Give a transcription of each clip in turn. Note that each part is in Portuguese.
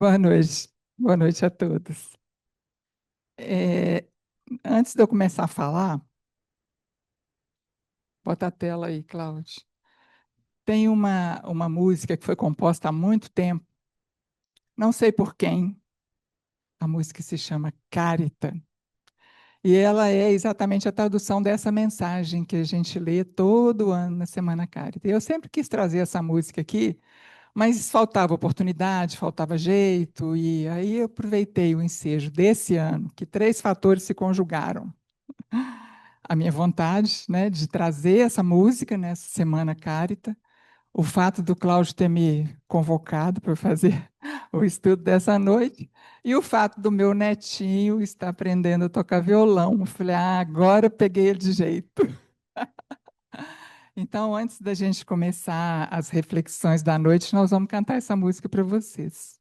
Boa noite. Boa noite a todos. É, Antes de eu começar a falar, bota a tela aí, Cláudio. Tem uma música que foi composta há muito tempo, não sei por quem, a música se chama Carita, e ela é exatamente a tradução dessa mensagem que a gente lê todo ano na Semana Carita. Eu sempre quis trazer essa música aqui, mas faltava oportunidade, faltava jeito, e aí eu aproveitei o ensejo desse ano, que três fatores se conjugaram. A minha vontade, né, de trazer essa música nessa Semana Carita, o fato do Cláudio ter me convocado para fazer o estudo dessa noite, e o fato do meu netinho estar aprendendo a tocar violão. Eu falei, agora eu peguei ele de jeito. Então, antes da gente começar as reflexões da noite, nós vamos cantar essa música para vocês.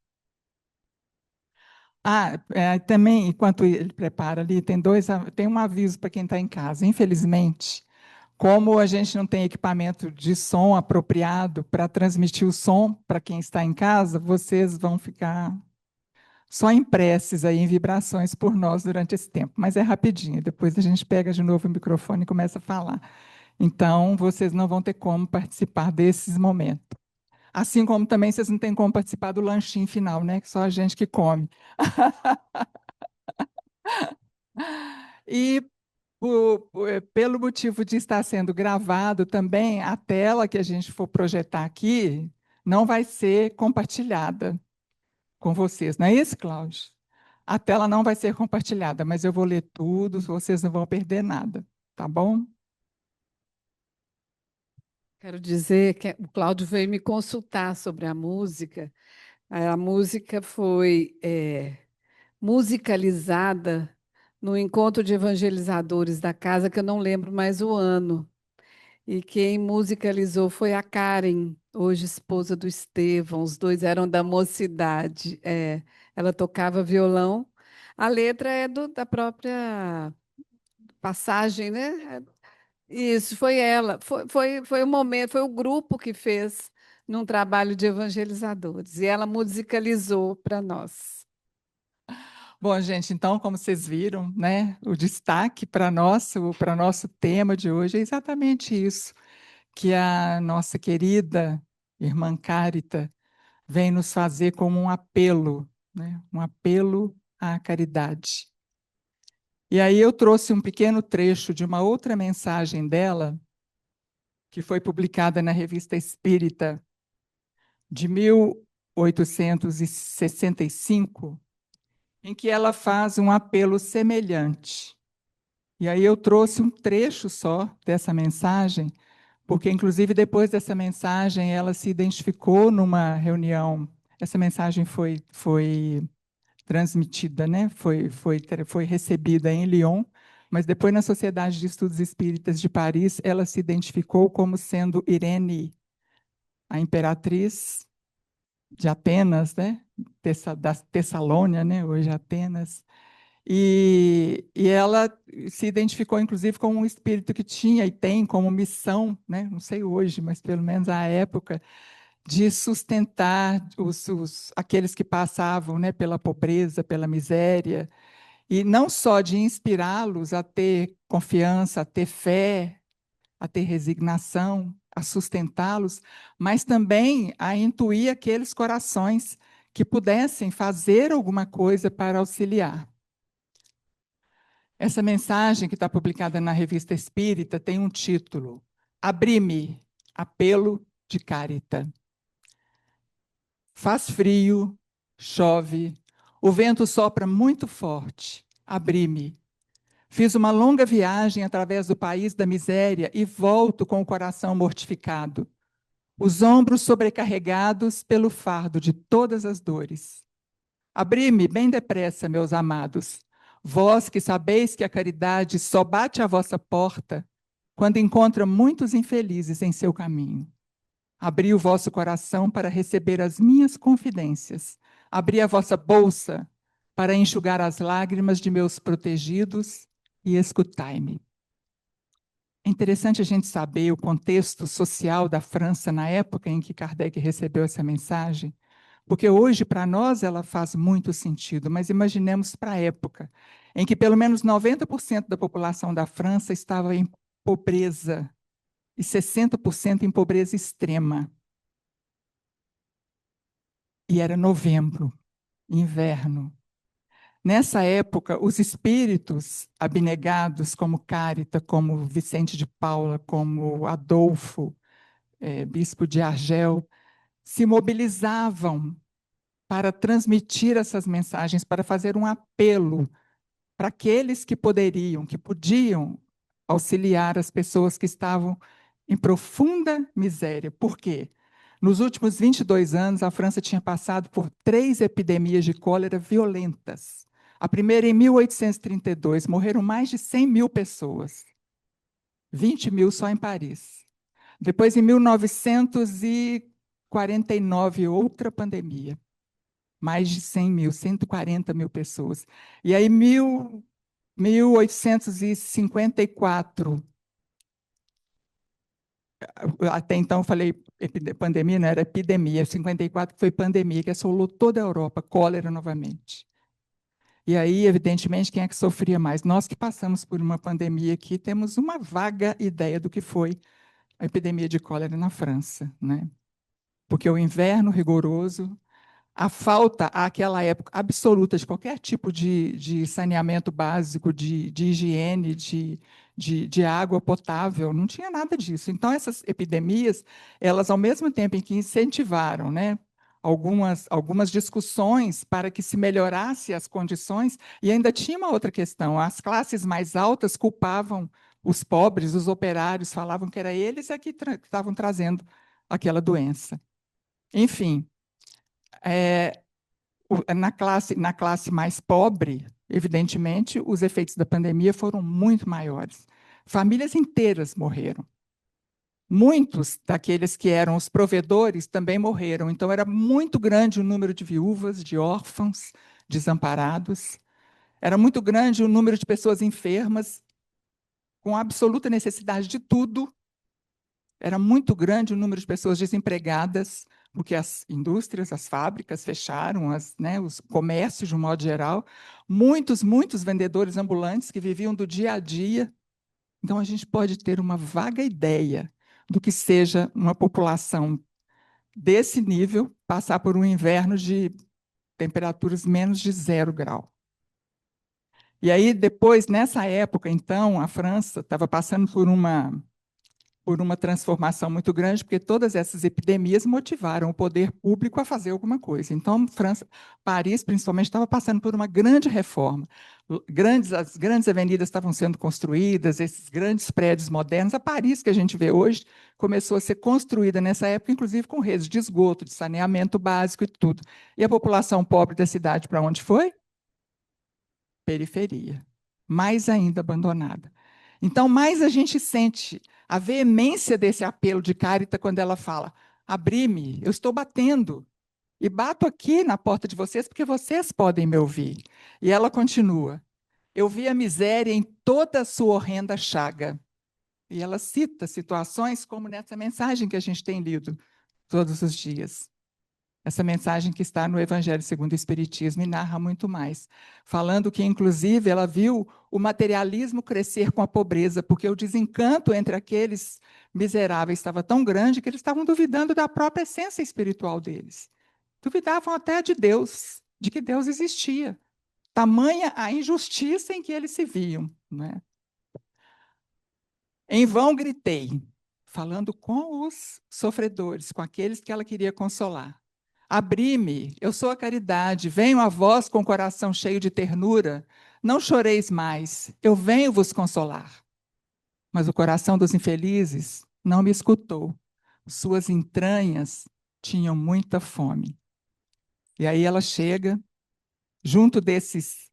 Também, enquanto ele prepara ali, tem um aviso para quem está em casa. Infelizmente, como a gente não tem equipamento de som apropriado para transmitir o som para quem está em casa, vocês vão ficar só em preces aí, em vibrações por nós durante esse tempo. Mas é rapidinho, depois a gente pega de novo o microfone e começa a falar. Então, vocês não vão ter como participar desses momentos. Assim como também vocês não têm como participar do lanchinho final, né? Que só a gente que come. E pelo motivo de estar sendo gravado também, a tela que a gente for projetar aqui não vai ser compartilhada com vocês, não é isso, Cláudio? A tela não vai ser compartilhada, mas eu vou ler tudo, vocês não vão perder nada, tá bom? Quero dizer que o Cláudio veio me consultar sobre a música. A música foi musicalizada no encontro de evangelizadores da casa, que eu não lembro mais o ano. E quem musicalizou foi a Karen, hoje esposa do Estevão. Os dois eram da mocidade. Ela tocava violão. A letra é da própria passagem, né? Isso, foi ela. Foi o momento, foi o grupo que fez num trabalho de evangelizadores. E ela musicalizou para nós. Bom, gente, então, como vocês viram, né, o destaque para nosso tema de hoje é exatamente isso, que a nossa querida irmã Cárita vem nos fazer como um apelo, né, um apelo à caridade. E aí eu trouxe um pequeno trecho de uma outra mensagem dela, que foi publicada na Revista Espírita de 1865, em que ela faz um apelo semelhante. E aí eu trouxe um trecho só dessa mensagem, porque, inclusive, depois dessa mensagem, ela se identificou numa reunião. Essa mensagem foi transmitida, né? Foi recebida em Lyon, mas depois, na Sociedade de Estudos Espíritas de Paris, ela se identificou como sendo Irene, a imperatriz de Atenas, né? Da Tessalônia, né? Hoje Atenas. E ela se identificou, inclusive, como um espírito que tinha e tem como missão, né? Não sei hoje, mas pelo menos à época, de sustentar aqueles que passavam, né, pela pobreza, pela miséria, e não só de inspirá-los a ter confiança, a ter fé, a ter resignação, a sustentá-los, mas também a intuir aqueles corações que pudessem fazer alguma coisa para auxiliar. Essa mensagem que está publicada na Revista Espírita tem um título: Abri-me, apelo de Cárita. Faz frio, chove, o vento sopra muito forte. Abri-me. Fiz uma longa viagem através do país da miséria e volto com o coração mortificado, os ombros sobrecarregados pelo fardo de todas as dores. Abri-me bem depressa, meus amados, vós que sabeis que a caridade só bate à vossa porta quando encontra muitos infelizes em seu caminho. Abri o vosso coração para receber as minhas confidências. Abri a vossa bolsa para enxugar as lágrimas de meus protegidos e escutai-me. É interessante a gente saber o contexto social da França na época em que Kardec recebeu essa mensagem, Porque hoje, para nós, ela faz muito sentido, mas imaginemos para a época, em que pelo menos 90% da população da França estava em pobreza e 60% em pobreza extrema. E era novembro, inverno. Nessa época, os espíritos abnegados, como Cárita, como Vicente de Paula, como Adolfo, bispo de Argel, se mobilizavam para transmitir essas mensagens, para fazer um apelo para aqueles que poderiam, que podiam auxiliar as pessoas que estavam em profunda miséria. Por quê? Nos últimos 22 anos, a França tinha passado por 3 epidemias de cólera violentas. A primeira em 1832, morreram mais de 100 mil pessoas, 20 mil só em Paris. Depois, em 1949, outra pandemia, mais de 100 mil, 140 mil pessoas. E aí, 1854, até então eu falei pandemia, não era epidemia, 54 foi pandemia, que assolou toda a Europa, cólera novamente. E aí, evidentemente, quem é que sofria mais? Nós que passamos por uma pandemia aqui, temos uma vaga ideia do que foi a epidemia de cólera na França, né? Porque o inverno rigoroso, a falta, àquela época, absoluta de qualquer tipo de saneamento básico, de higiene, de água potável, não tinha nada disso. Então, essas epidemias, elas, ao mesmo tempo em que incentivaram, né, algumas discussões para que se melhorasse as condições, e ainda tinha uma outra questão, as classes mais altas culpavam os pobres, os operários, falavam que era eles que estavam trazendo aquela doença. Enfim, é, na classe mais pobre, evidentemente, os efeitos da pandemia foram muito maiores. Famílias inteiras morreram. Muitos daqueles que eram os provedores também morreram. Então, era muito grande o número de viúvas, de órfãos, desamparados. Era muito grande o número de pessoas enfermas, com absoluta necessidade de tudo. Era muito grande o número de pessoas desempregadas, porque as indústrias, as fábricas fecharam, né, os comércios, de um modo geral. Muitos vendedores ambulantes que viviam do dia a dia. Então, a gente pode ter uma vaga ideia do que seja uma população desse nível passar por um inverno de temperaturas menos de 0 grau. E aí, depois, nessa época, então, a França estava passando por uma transformação muito grande, porque todas essas epidemias motivaram o poder público a fazer alguma coisa. Então, França, Paris, principalmente, estava passando por uma grande reforma. As grandes avenidas estavam sendo construídas, esses grandes prédios modernos. A Paris que a gente vê hoje começou a ser construída nessa época, inclusive com redes de esgoto, de saneamento básico e tudo. E a população pobre da cidade para onde foi? Periferia. Mais ainda abandonada. Então, mais a gente sente a veemência desse apelo de Cárita quando ela fala: abri-me, eu estou batendo, e bato aqui na porta de vocês porque vocês podem me ouvir. E ela continua: eu vi a miséria em toda a sua horrenda chaga. E ela cita situações como nessa mensagem que a gente tem lido todos os dias. Essa mensagem que está no Evangelho segundo o Espiritismo e narra muito mais, falando que, inclusive, ela viu o materialismo crescer com a pobreza, porque o desencanto entre aqueles miseráveis estava tão grande que eles estavam duvidando da própria essência espiritual deles. Duvidavam até de Deus, de que Deus existia. Tamanha a injustiça em que eles se viam, né? Em vão gritei, falando com os sofredores, com aqueles que ela queria consolar. Abri-me, eu sou a caridade, venho a vós com o coração cheio de ternura. Não choreis mais, eu venho vos consolar. Mas o coração dos infelizes não me escutou. Suas entranhas tinham muita fome. E aí ela chega, junto desses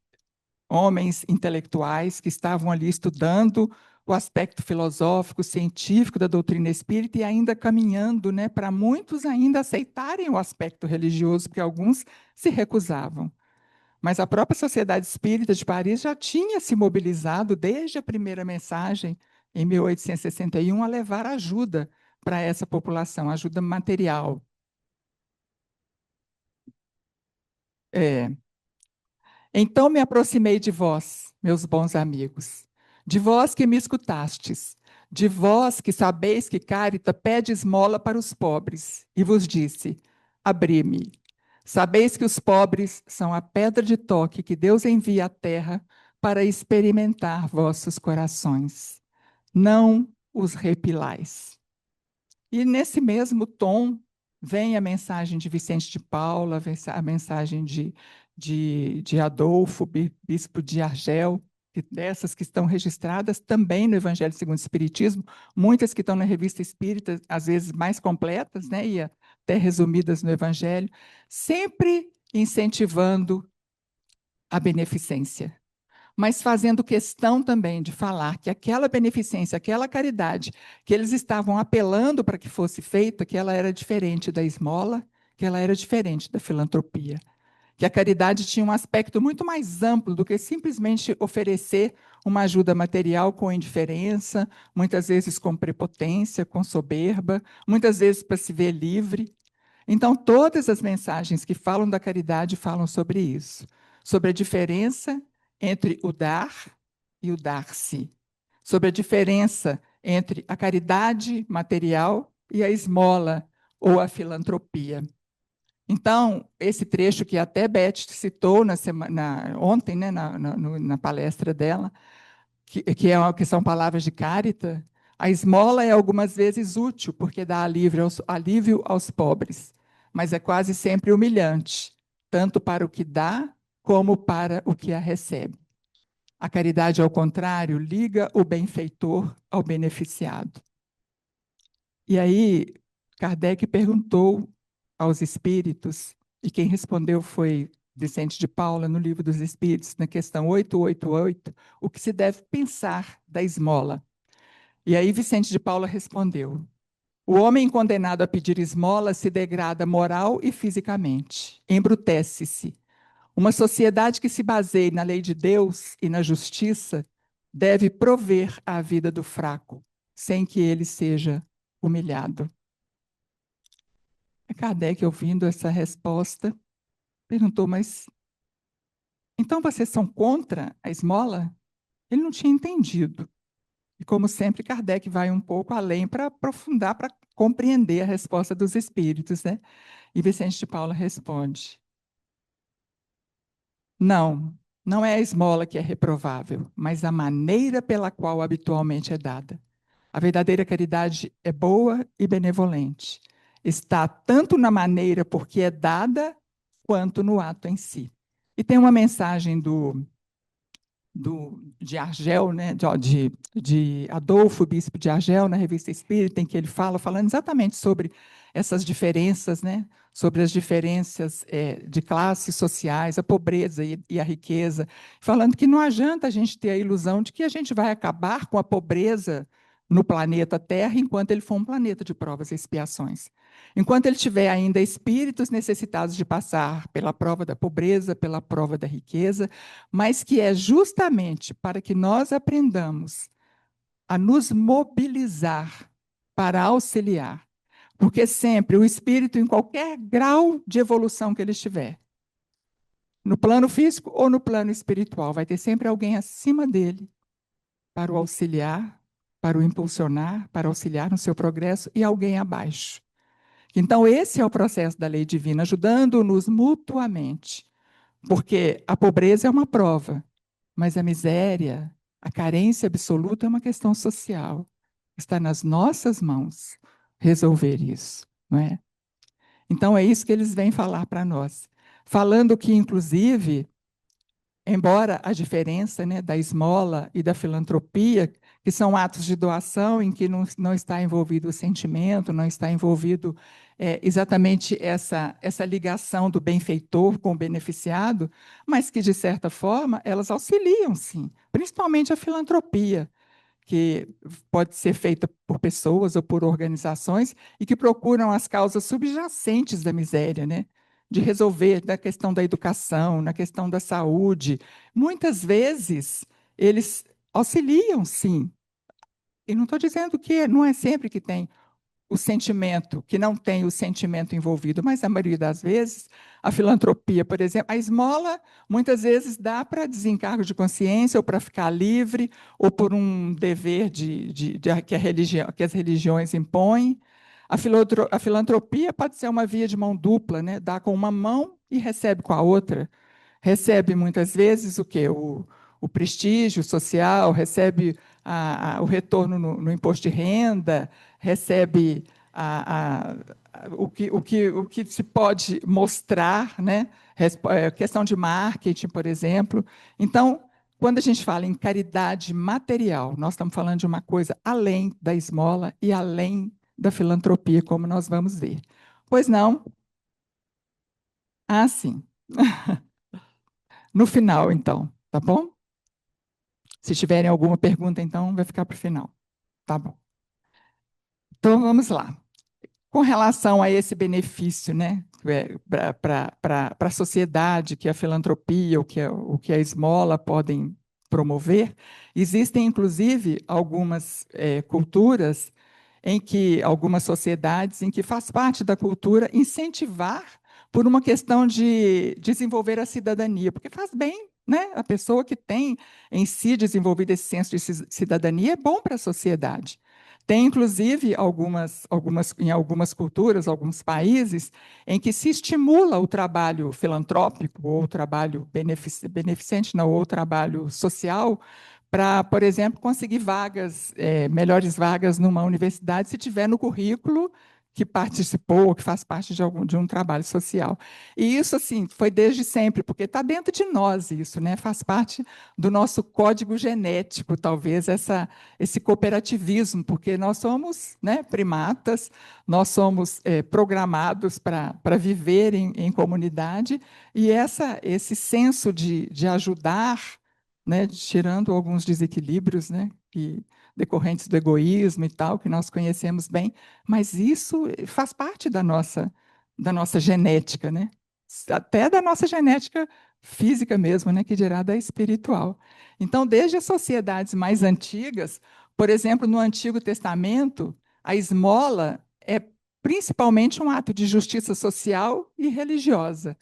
homens intelectuais que estavam ali estudando o aspecto filosófico, científico da doutrina espírita e ainda caminhando, né, para muitos ainda aceitarem o aspecto religioso, porque alguns se recusavam. Mas a própria Sociedade Espírita de Paris já tinha se mobilizado desde a primeira mensagem, em 1861, a levar ajuda para essa população, ajuda material. É. Então me aproximei de vós, meus bons amigos, de vós que me escutastes, de vós que sabeis que Carita pede esmola para os pobres, e vos disse: abri-me. Sabeis que os pobres são a pedra de toque que Deus envia à terra para experimentar vossos corações. Não os repilais. E nesse mesmo tom vem a mensagem de Vicente de Paula, a mensagem de Adolfo, bispo de Argel, dessas que estão registradas também no Evangelho segundo o Espiritismo, muitas que estão na Revista Espírita, às vezes mais completas, né, e até resumidas no Evangelho, sempre incentivando a beneficência, mas fazendo questão também de falar que aquela beneficência, aquela caridade que eles estavam apelando para que fosse feita, que ela era diferente da esmola, que ela era diferente da filantropia, que a caridade tinha um aspecto muito mais amplo do que simplesmente oferecer uma ajuda material com indiferença, muitas vezes com prepotência, com soberba, muitas vezes para se ver livre. Então, todas as mensagens que falam da caridade falam sobre isso, sobre a diferença entre o dar e o dar-se, sobre a diferença entre a caridade material e a esmola ou a filantropia. Então, esse trecho que até Beth citou ontem, né, na palestra dela, que são palavras de Carita, a esmola é algumas vezes útil, porque dá alívio aos pobres, mas é quase sempre humilhante, tanto para o que dá, como para o que a recebe. A caridade, ao contrário, liga o benfeitor ao beneficiado. E aí, Kardec perguntou aos espíritos, e quem respondeu foi Vicente de Paula, no Livro dos Espíritos, na questão 888, o que se deve pensar da esmola. E aí Vicente de Paula respondeu: o homem condenado a pedir esmola se degrada moral e fisicamente, embrutece-se. Uma sociedade que se baseie na lei de Deus e na justiça deve prover a vida do fraco, sem que ele seja humilhado. Kardec, ouvindo essa resposta, perguntou: mas então vocês são contra a esmola? Ele não tinha entendido. E, como sempre, Kardec vai um pouco além para aprofundar, para compreender a resposta dos espíritos, né? E Vicente de Paula responde: não, não é a esmola que é reprovável, mas a maneira pela qual habitualmente é dada. A verdadeira caridade é boa e benevolente. Está tanto na maneira por que é dada, quanto no ato em si. E tem uma mensagem de Argel, né, de Adolfo, bispo de Argel, na Revista Espírita, em que ele falando exatamente sobre essas diferenças, né, sobre as diferenças de classes sociais, a pobreza e a riqueza, falando que não adianta a gente ter a ilusão de que a gente vai acabar com a pobreza no planeta Terra enquanto ele for um planeta de provas e expiações. Enquanto ele tiver ainda espíritos necessitados de passar pela prova da pobreza, pela prova da riqueza, mas que é justamente para que nós aprendamos a nos mobilizar para auxiliar. Porque sempre o espírito, em qualquer grau de evolução que ele estiver, no plano físico ou no plano espiritual, vai ter sempre alguém acima dele para o auxiliar, para o impulsionar, para auxiliar no seu progresso, e alguém abaixo. Então, esse é o processo da lei divina, ajudando-nos mutuamente. Porque a pobreza é uma prova, mas a miséria, a carência absoluta é uma questão social. Está nas nossas mãos resolver isso, não é? Então, é isso que eles vêm falar para nós. Falando que, inclusive, embora a diferença, né, da esmola e da filantropia, que são atos de doação em que não está envolvido o sentimento, não está envolvido exatamente essa ligação do benfeitor com o beneficiado, mas que, de certa forma, elas auxiliam, sim, principalmente a filantropia, que pode ser feita por pessoas ou por organizações e que procuram as causas subjacentes da miséria, né? De resolver na questão da educação, na questão da saúde. Muitas vezes eles auxiliam, sim. E não estou dizendo que não é sempre que tem o sentimento, que não tem o sentimento envolvido, mas a maioria das vezes, a filantropia, por exemplo, a esmola muitas vezes dá para desencargo de consciência, ou para ficar livre, ou por um dever que as religiões impõem. A filantropia pode ser uma via de mão dupla, né? Dá com uma mão e recebe com a outra. Recebe muitas vezes o quê? O prestígio social, recebe o retorno no imposto de renda, recebe o que se pode mostrar, né? Questão de marketing, por exemplo. Então, quando a gente fala em caridade material, nós estamos falando de uma coisa além da esmola e além da filantropia, como nós vamos ver. Pois não? Ah, sim. No final, então, tá bom? Se tiverem alguma pergunta, então, vai ficar para o final. Tá bom. Então, vamos lá. Com relação a esse benefício, né, para a sociedade, que a filantropia, o que a esmola podem promover, existem, inclusive, algumas culturas em que, algumas sociedades em que faz parte da cultura incentivar por uma questão de desenvolver a cidadania, porque faz bem, né? A pessoa que tem em si desenvolvido esse senso de cidadania é bom para a sociedade. Tem, inclusive, em algumas culturas, alguns países, em que se estimula o trabalho filantrópico, ou o trabalho beneficente, não, ou o trabalho social, para, por exemplo, conseguir vagas, melhores vagas numa universidade, se tiver no currículo que participou, que faz parte de um trabalho social. E isso, assim, foi desde sempre, porque está dentro de nós isso, né? Faz parte do nosso código genético, talvez, esse cooperativismo, porque nós somos, né, primatas, nós somos programados para viver em comunidade, e esse senso de ajudar, né, tirando alguns desequilíbrios, né, decorrentes do egoísmo e tal, que nós conhecemos bem, mas isso faz parte da nossa genética, né, até da nossa genética física mesmo, né, que dirá da espiritual. Então, desde as sociedades mais antigas, por exemplo, no Antigo Testamento, a esmola é principalmente um ato de justiça social e religiosa,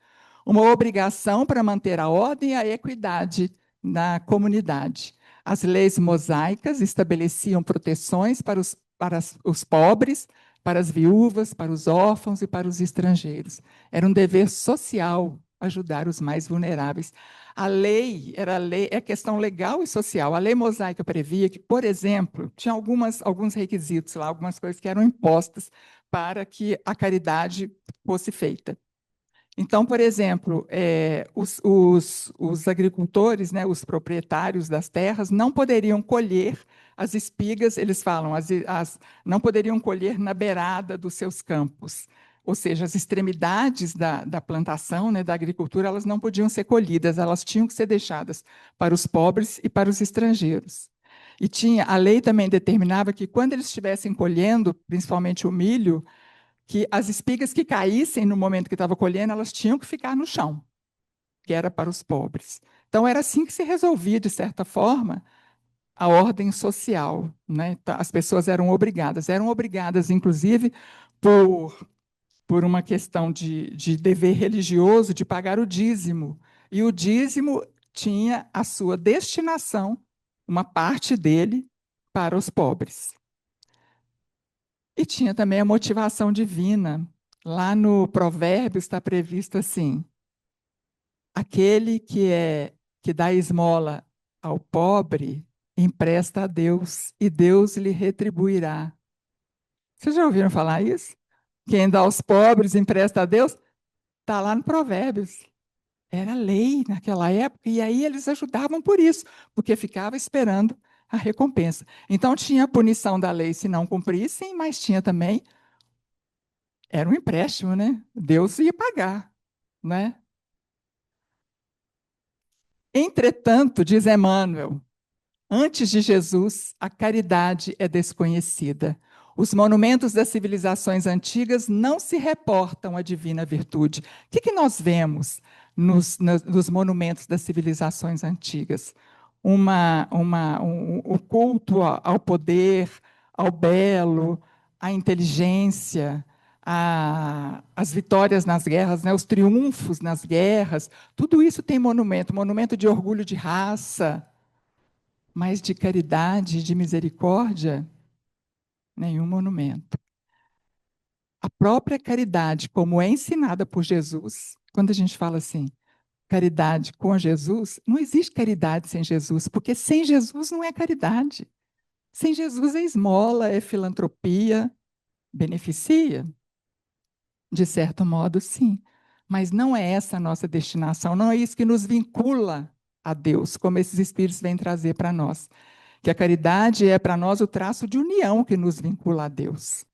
uma obrigação para manter a ordem e a equidade na comunidade. As leis mosaicas estabeleciam proteções para os pobres, para as viúvas, para os órfãos e para os estrangeiros. Era um dever social ajudar os mais vulneráveis. A lei era questão legal e social. A lei mosaica previa que, por exemplo, tinha alguns requisitos lá, algumas coisas que eram impostas para que a caridade fosse feita. Então, por exemplo, os agricultores, né, os proprietários das terras, não poderiam colher as espigas, eles falam, não poderiam colher na beirada dos seus campos. Ou seja, as extremidades da plantação, né, da agricultura, elas não podiam ser colhidas, elas tinham que ser deixadas para os pobres e para os estrangeiros. A lei também determinava que, quando eles estivessem colhendo, principalmente o milho, que as espigas que caíssem no momento que estava colhendo, elas tinham que ficar no chão, que era para os pobres. Então, era assim que se resolvia, de certa forma, a ordem social, né? As pessoas eram obrigadas, inclusive, por uma questão de dever religioso, de pagar o dízimo. E o dízimo tinha a sua destinação, uma parte dele, para os pobres. E tinha também a motivação divina. Lá no Provérbios está previsto assim: aquele que dá esmola ao pobre, empresta a Deus, e Deus lhe retribuirá. Vocês já ouviram falar isso? Quem dá aos pobres, empresta a Deus? Está lá no Provérbios. Era lei naquela época, e aí eles ajudavam por isso, porque ficava esperando a recompensa. Então tinha a punição da lei se não cumprissem, mas tinha também, era um empréstimo, né? Deus ia pagar, né? Entretanto, diz Emmanuel, antes de Jesus, a caridade é desconhecida. Os monumentos das civilizações antigas não se reportam à divina virtude. O que nós vemos nos monumentos das civilizações antigas? O culto ao poder, ao belo, a inteligência, as vitórias nas guerras, né, os triunfos nas guerras, tudo isso tem monumento, monumento de orgulho de raça, mas de caridade, de misericórdia, nenhum monumento. A própria caridade, como é ensinada por Jesus, quando a gente fala assim, caridade com Jesus, não existe caridade sem Jesus, porque sem Jesus não é caridade. Sem Jesus é esmola, é filantropia, beneficia, de certo modo, sim. Mas não é essa a nossa destinação, não é isso que nos vincula a Deus, como esses espíritos vêm trazer para nós. Que a caridade é para nós o traço de união que nos vincula a Deus.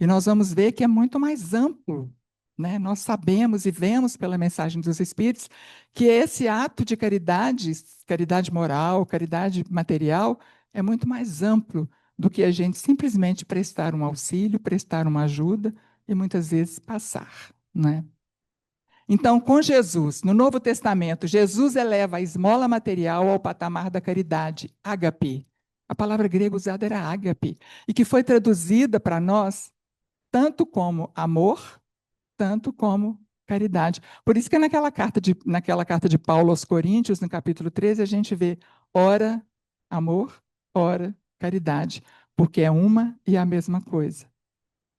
E nós vamos ver que é muito mais amplo, né? Nós sabemos e vemos pela mensagem dos Espíritos que esse ato de caridade, caridade moral, caridade material, é muito mais amplo do que a gente simplesmente prestar um auxílio, prestar uma ajuda e muitas vezes passar, né? Então, com Jesus, no Novo Testamento, Jesus eleva a esmola material ao patamar da caridade, ágape. A palavra grega usada era ágape, e que foi traduzida para nós tanto como amor, tanto como caridade. Por isso que naquela carta de Paulo aos Coríntios, no capítulo 13, a gente vê ora amor, ora caridade, porque é uma e a mesma coisa.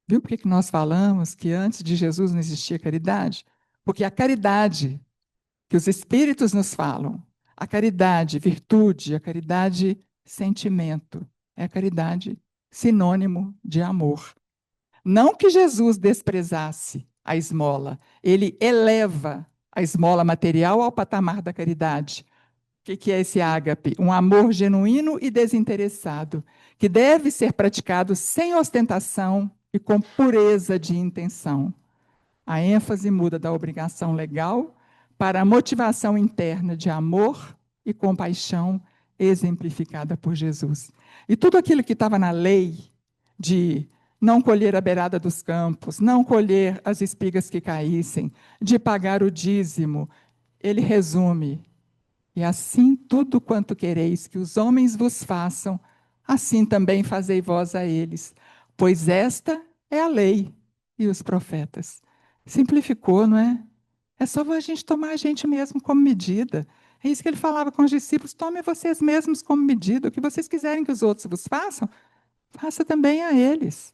Viu por que nós falamos que antes de Jesus não existia caridade? Porque a caridade que os Espíritos nos falam, a caridade, virtude, a caridade, sentimento, é a caridade sinônimo de amor. Não que Jesus desprezasse a esmola, ele eleva a esmola material ao patamar da caridade. O que é esse ágape? Um amor genuíno e desinteressado, que deve ser praticado sem ostentação e com pureza de intenção. A ênfase muda da obrigação legal para a motivação interna de amor e compaixão exemplificada por Jesus. E tudo aquilo que estava na lei de não colher a beirada dos campos, não colher as espigas que caíssem, de pagar o dízimo, ele resume: e assim tudo quanto quereis que os homens vos façam, assim também fazei vós a eles, pois esta é a lei e os profetas. Simplificou, não é? É só a gente tomar a gente mesmo como medida. É isso que ele falava com os discípulos: tomem vocês mesmos como medida. O que vocês quiserem que os outros vos façam, faça também a eles.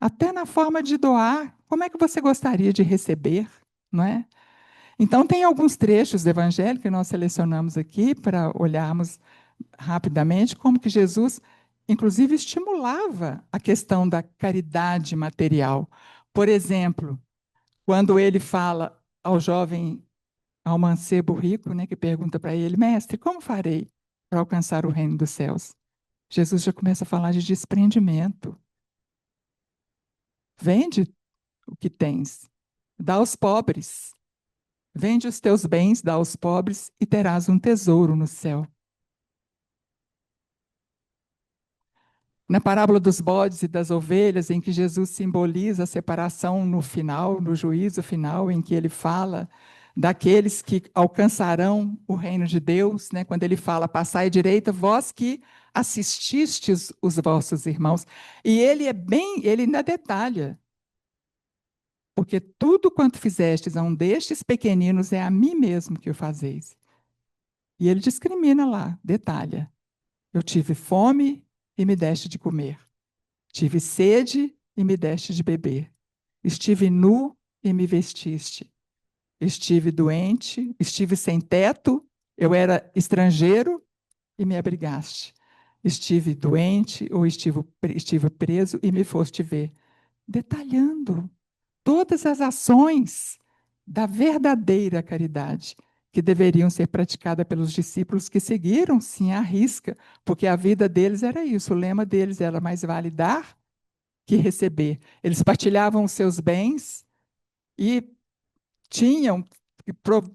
Até na forma de doar. Como é que você gostaria de receber, não é? Então, tem alguns trechos do Evangelho que nós selecionamos aqui para olharmos rapidamente como que Jesus, inclusive, estimulava a questão da caridade material. Por exemplo, quando ele fala ao jovem, ao mancebo rico, né, que pergunta para ele: Mestre, como farei para alcançar o reino dos céus? Jesus já começa a falar de desprendimento. Vende o que tens, dá aos pobres. Vende os teus bens, dá aos pobres, e terás um tesouro no céu. Na parábola dos bodes e das ovelhas, em que Jesus simboliza a separação no final, no juízo final, em que ele fala daqueles que alcançarão o reino de Deus, né? Quando ele fala: passai à direita, vós que assististes os vossos irmãos. E ele ainda detalha: porque tudo quanto fizestes a um destes pequeninos é a mim mesmo que o fazeis. E ele discrimina lá, detalha: eu tive fome e me deste de comer. Tive sede e me deste de beber. Estive nu e me vestiste. Estive doente, estive sem teto, eu era estrangeiro e me abrigaste. Estive doente ou estive preso e me foste ver. Detalhando todas as ações da verdadeira caridade que deveriam ser praticadas pelos discípulos que seguiram, sim, à risca, porque a vida deles era isso, o lema deles era: mais vale dar que receber. Eles partilhavam os seus bens e tinham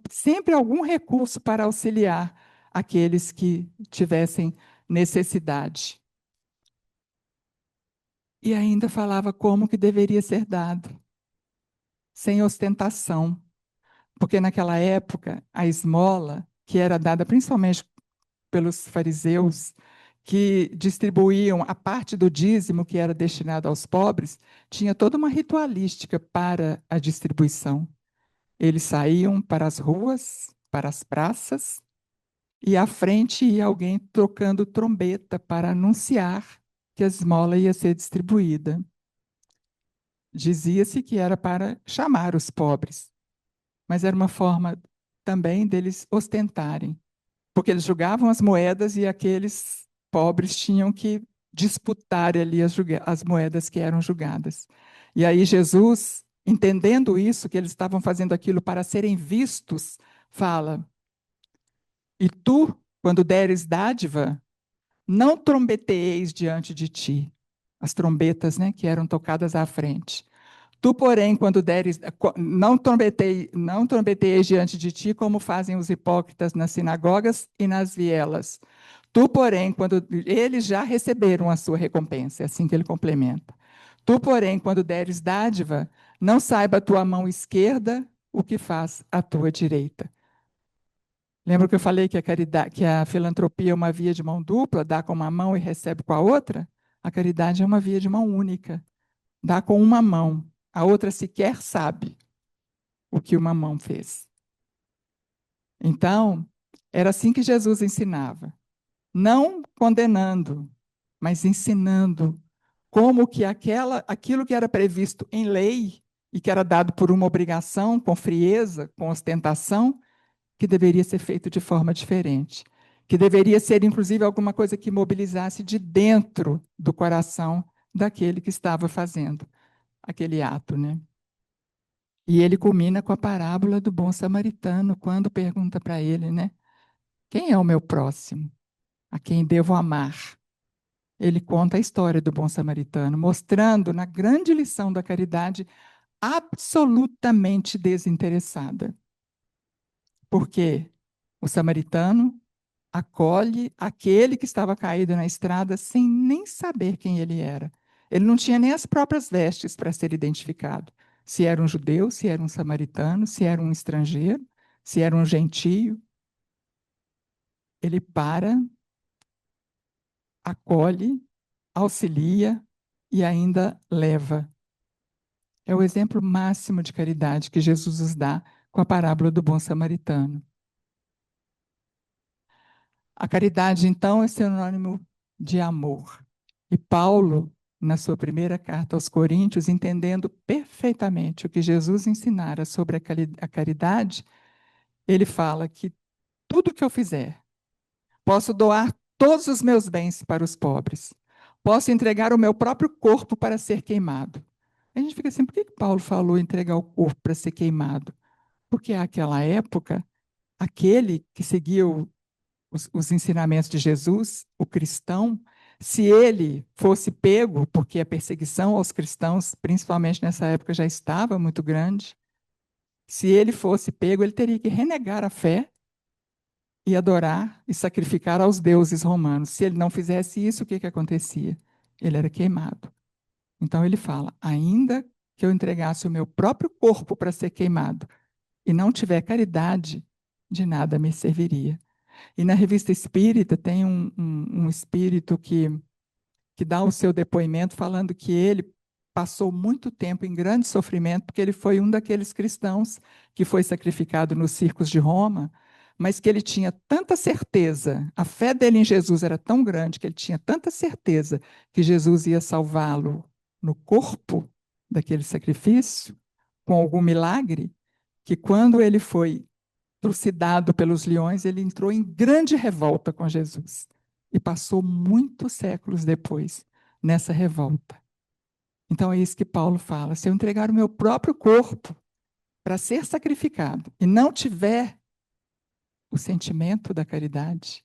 sempre algum recurso para auxiliar aqueles que tivessem necessidade. E ainda falava como que deveria ser dado, sem ostentação. Porque naquela época, a esmola, que era dada principalmente pelos fariseus, que distribuíam a parte do dízimo que era destinado aos pobres, tinha toda uma ritualística para a distribuição. Eles saíam para as ruas, para as praças, e à frente ia alguém tocando trombeta para anunciar que a esmola ia ser distribuída. Dizia-se que era para chamar os pobres, mas era uma forma também deles ostentarem, porque eles jogavam as moedas e aqueles pobres tinham que disputar ali as moedas que eram julgadas. E aí Jesus, entendendo isso, que eles estavam fazendo aquilo para serem vistos, fala: E tu, quando deres dádiva, não trombeteis diante de ti. As trombetas, né, que eram tocadas à frente. Tu, porém, quando deres, não trombeteis diante de ti, como fazem os hipócritas nas sinagogas e nas vielas. Tu, porém, quando eles já receberam a sua recompensa, é assim que ele complementa. Tu, porém, quando deres dádiva, não saiba a tua mão esquerda o que faz a tua direita. Lembra que eu falei que a caridade, que a filantropia é uma via de mão dupla, dá com uma mão e recebe com a outra? A caridade é uma via de mão única, dá com uma mão, a outra sequer sabe o que uma mão fez. Então, era assim que Jesus ensinava, não condenando, mas ensinando como que aquilo que era previsto em lei e que era dado por uma obrigação, com frieza, com ostentação, que deveria ser feito de forma diferente, que deveria ser, inclusive, alguma coisa que mobilizasse de dentro do coração daquele que estava fazendo aquele ato, né? E ele culmina com a parábola do bom samaritano, quando pergunta para ele, né? Quem é o meu próximo? A quem devo amar? Ele conta a história do bom samaritano, mostrando na grande lição da caridade absolutamente desinteressada. Porque o samaritano acolhe aquele que estava caído na estrada sem nem saber quem ele era. Ele não tinha nem as próprias vestes para ser identificado. Se era um judeu, se era um samaritano, se era um estrangeiro, se era um gentio. Ele para, acolhe, auxilia e ainda leva. É o exemplo máximo de caridade que Jesus nos dá com a parábola do bom samaritano. A caridade, então, é sinônimo de amor. E Paulo, na sua primeira carta aos Coríntios, entendendo perfeitamente o que Jesus ensinara sobre a caridade, ele fala que tudo que eu fizer, posso doar todos os meus bens para os pobres, posso entregar o meu próprio corpo para ser queimado. A gente fica assim, por que Paulo falou entregar o corpo para ser queimado? Porque naquela época, aquele que seguia os ensinamentos de Jesus, o cristão, se ele fosse pego, porque a perseguição aos cristãos, principalmente nessa época, já estava muito grande, se ele fosse pego, ele teria que renegar a fé e adorar e sacrificar aos deuses romanos. Se ele não fizesse isso, o que acontecia? Ele era queimado. Então ele fala: ainda que eu entregasse o meu próprio corpo para ser queimado e não tiver caridade, de nada me serviria. E na revista Espírita tem um espírito que dá o seu depoimento falando que ele passou muito tempo em grande sofrimento, porque ele foi um daqueles cristãos que foi sacrificado nos circos de Roma, mas que ele tinha tanta certeza, a fé dele em Jesus era tão grande, que ele tinha tanta certeza que Jesus ia salvá-lo no corpo daquele sacrifício, com algum milagre, que quando ele foi trucidado pelos leões, ele entrou em grande revolta com Jesus. E passou muitos séculos depois nessa revolta. Então é isso que Paulo fala: se eu entregar o meu próprio corpo para ser sacrificado e não tiver o sentimento da caridade,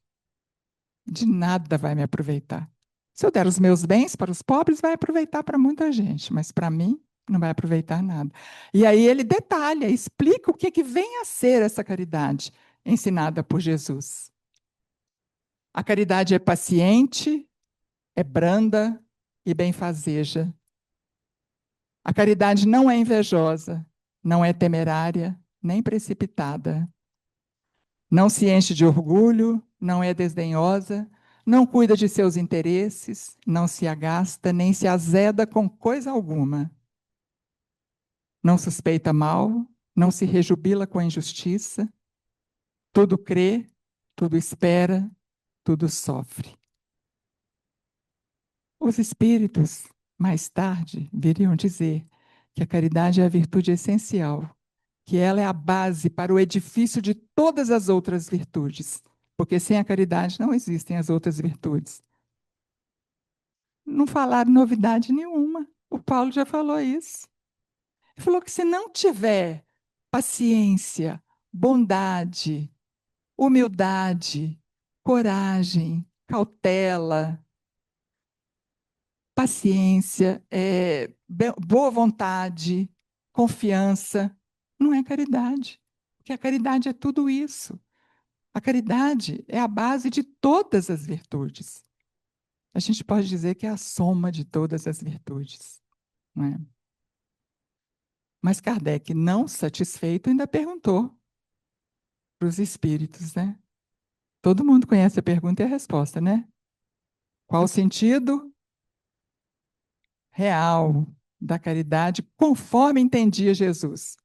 de nada vai me aproveitar. Se eu der os meus bens para os pobres, vai aproveitar para muita gente, mas para mim não vai aproveitar nada. E aí ele detalha, explica o que vem a ser essa caridade ensinada por Jesus. A caridade é paciente, é branda e benfazeja. A caridade não é invejosa, não é temerária, nem precipitada. Não se enche de orgulho, não é desdenhosa, não cuida de seus interesses, não se agasta, nem se azeda com coisa alguma. Não suspeita mal, não se rejubila com a injustiça, tudo crê, tudo espera, tudo sofre. Os espíritos, mais tarde, viriam dizer que a caridade é a virtude essencial, que ela é a base para o edifício de todas as outras virtudes, porque sem a caridade não existem as outras virtudes. Não falaram novidade nenhuma. O Paulo já falou isso. Ele falou que se não tiver paciência, bondade, humildade, coragem, cautela, paciência, boa vontade, confiança, não é caridade. Porque a caridade é tudo isso. A caridade é a base de todas as virtudes. A gente pode dizer que é a soma de todas as virtudes, não é? Mas Kardec, não satisfeito, ainda perguntou para os espíritos, né? Todo mundo conhece a pergunta e a resposta, né? Qual o sentido real da caridade conforme entendia Jesus?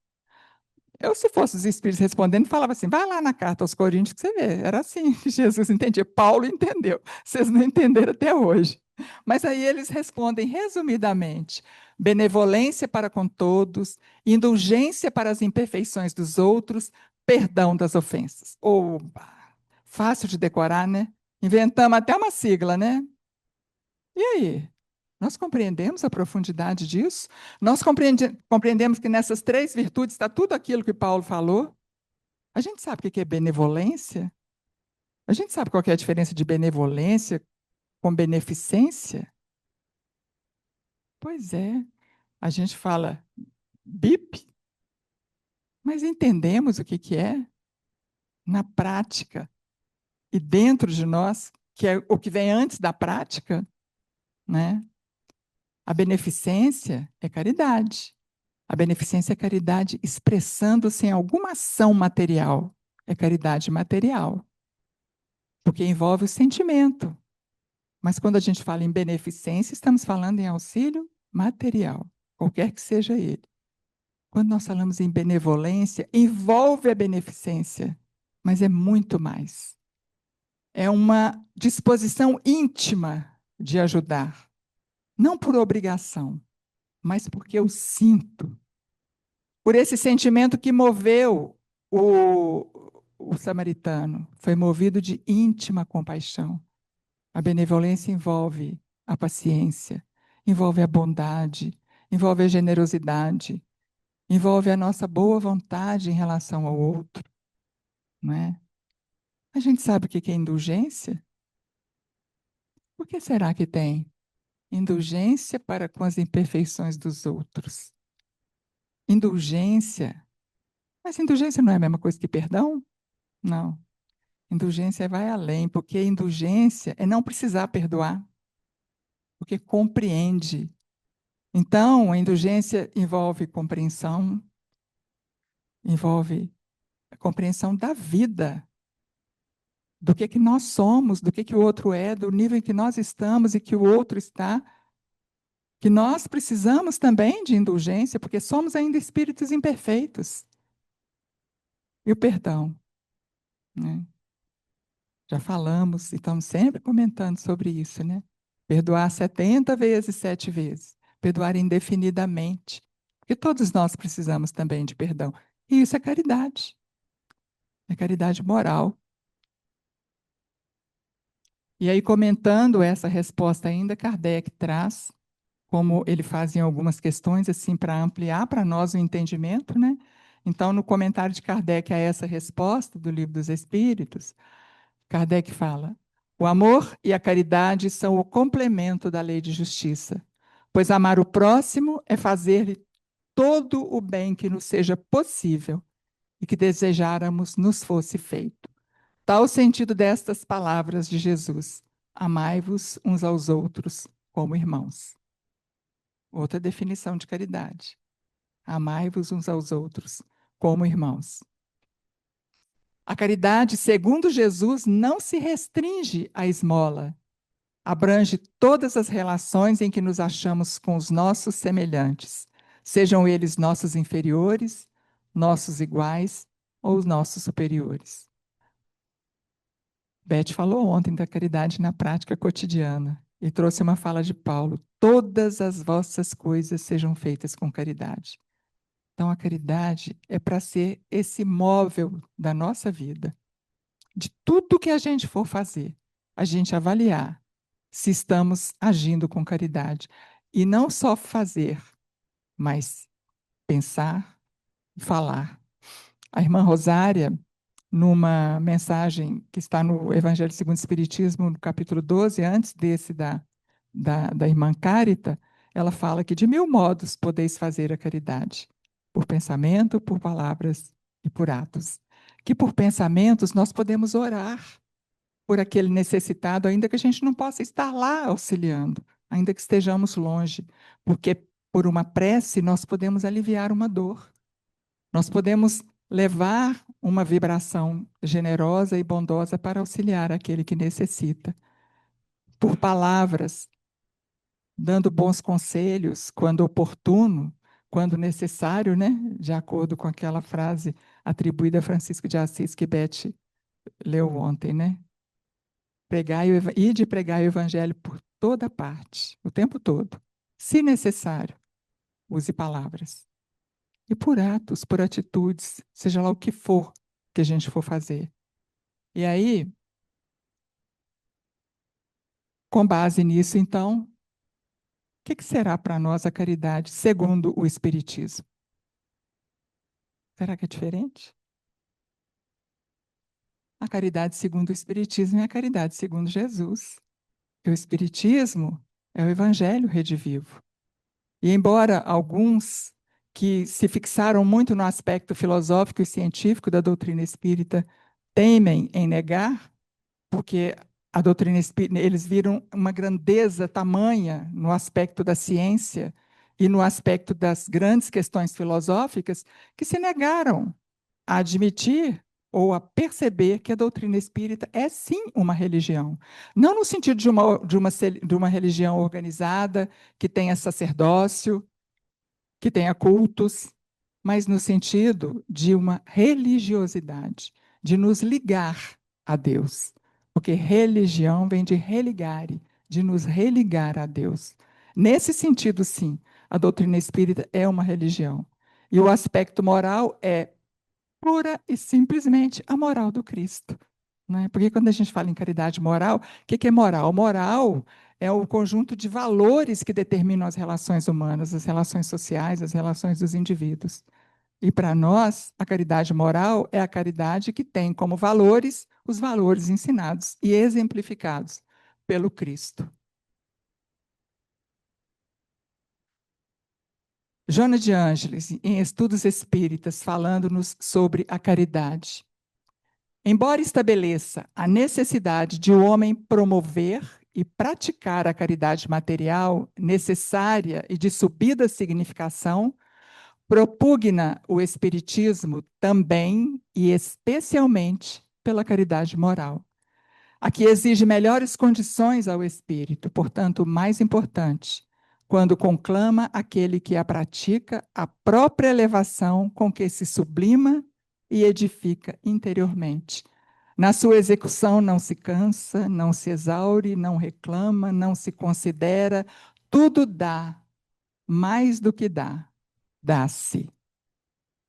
Eu, se fosse os espíritos respondendo, falava assim: vai lá na carta aos Coríntios que você vê. Era assim que Jesus entendia. Paulo entendeu. Vocês não entenderam até hoje. Mas aí eles respondem resumidamente: benevolência para com todos, indulgência para as imperfeições dos outros, perdão das ofensas. Oba! Fácil de decorar, né? Inventamos até uma sigla, né? E aí? Nós compreendemos a profundidade disso? Nós compreendemos que nessas três virtudes está tudo aquilo que Paulo falou? A gente sabe o que é benevolência? A gente sabe qual é a diferença de benevolência com beneficência? Pois é, a gente fala BIP, mas entendemos o que é na prática e dentro de nós, que é o que vem antes da prática, né? A beneficência é caridade. A beneficência é caridade expressando-se em alguma ação material. É caridade material, porque envolve o sentimento. Mas quando a gente fala em beneficência, estamos falando em auxílio material, qualquer que seja ele. Quando nós falamos em benevolência, envolve a beneficência, mas é muito mais. É uma disposição íntima de ajudar, não por obrigação, mas porque eu sinto, por esse sentimento que moveu o samaritano. Foi movido de íntima compaixão. A benevolência envolve a paciência, envolve a bondade, envolve a generosidade, envolve a nossa boa vontade em relação ao outro, não é? A gente sabe o que é indulgência? Por que será que tem indulgência para com as imperfeições dos outros? Indulgência. Mas indulgência não é a mesma coisa que perdão? Não. Indulgência vai além, porque indulgência é não precisar perdoar, porque compreende. Então, a indulgência envolve compreensão, envolve a compreensão da vida, do que nós somos, do que o outro é, do nível em que nós estamos e que o outro está, que nós precisamos também de indulgência, porque somos ainda espíritos imperfeitos. E o perdão, né? Já falamos e estamos sempre comentando sobre isso, né? Perdoar 70 vezes, 7 vezes. Perdoar indefinidamente. Porque todos nós precisamos também de perdão. E isso é caridade. É caridade moral. E aí, comentando essa resposta ainda, Kardec traz, como ele faz em algumas questões, assim, para ampliar para nós o entendimento, né? Então, no comentário de Kardec a essa resposta do Livro dos Espíritos, Kardec fala: o amor e a caridade são o complemento da lei de justiça, pois amar o próximo é fazer-lhe todo o bem que nos seja possível e que desejáramos nos fosse feito. Tal o sentido destas palavras de Jesus: amai-vos uns aos outros como irmãos. Outra definição de caridade: amai-vos uns aos outros como irmãos. A caridade, segundo Jesus, não se restringe à esmola. Abrange todas as relações em que nos achamos com os nossos semelhantes, sejam eles nossos inferiores, nossos iguais ou os nossos superiores. Beth falou ontem da caridade na prática cotidiana e trouxe uma fala de Paulo: todas as vossas coisas sejam feitas com caridade. Então, a caridade é para ser esse móvel da nossa vida. De tudo que a gente for fazer, a gente avaliar se estamos agindo com caridade. E não só fazer, mas pensar e falar. A irmã Rosária, numa mensagem que está no Evangelho segundo o Espiritismo, no capítulo 12, antes desse da irmã Cárita, ela fala que de 1000 modos podeis fazer a caridade, por pensamento, por palavras e por atos. Que por pensamentos nós podemos orar por aquele necessitado, ainda que a gente não possa estar lá auxiliando, ainda que estejamos longe, porque por uma prece nós podemos aliviar uma dor. Nós podemos levar uma vibração generosa e bondosa para auxiliar aquele que necessita. Por palavras, dando bons conselhos quando oportuno, quando necessário, né? De acordo com aquela frase atribuída a Francisco de Assis que Beth leu ontem, né? Ide pregar o evangelho por toda parte, o tempo todo. Se necessário, use palavras. E por atos, por atitudes, seja lá o que for que a gente for fazer. E aí, com base nisso, então, o que será para nós a caridade segundo o Espiritismo? Será que é diferente? A caridade segundo o Espiritismo é a caridade segundo Jesus. E o Espiritismo é o Evangelho redivivo. E embora alguns que se fixaram muito no aspecto filosófico e científico da doutrina espírita temem em negar, porque a doutrina espírita, eles viram uma grandeza tamanha no aspecto da ciência e no aspecto das grandes questões filosóficas, que se negaram a admitir ou a perceber que a doutrina espírita é sim uma religião. Não no sentido de uma religião organizada, que tenha sacerdócio, que tenha cultos, mas no sentido de uma religiosidade, de nos ligar a Deus. Porque religião vem de religare, de nos religar a Deus. Nesse sentido, sim, a doutrina espírita é uma religião. E o aspecto moral é pura e simplesmente a moral do Cristo. Né? Porque quando a gente fala em caridade moral, o que é moral? Moral é o conjunto de valores que determinam as relações humanas, as relações sociais, as relações dos indivíduos. E para nós, a caridade moral é a caridade que tem como valores os valores ensinados e exemplificados pelo Cristo. Joana de Ângeles, em Estudos Espíritas, falando-nos sobre a caridade. Embora estabeleça a necessidade de o homem promover e praticar a caridade material necessária e de subida significação, propugna o Espiritismo também e especialmente pela caridade moral. A que exige melhores condições ao espírito, portanto, mais importante, quando conclama aquele que a pratica a própria elevação com que se sublima e edifica interiormente. Na sua execução não se cansa, não se exaure, não reclama, não se considera, tudo dá, mais do que dá, dá-se.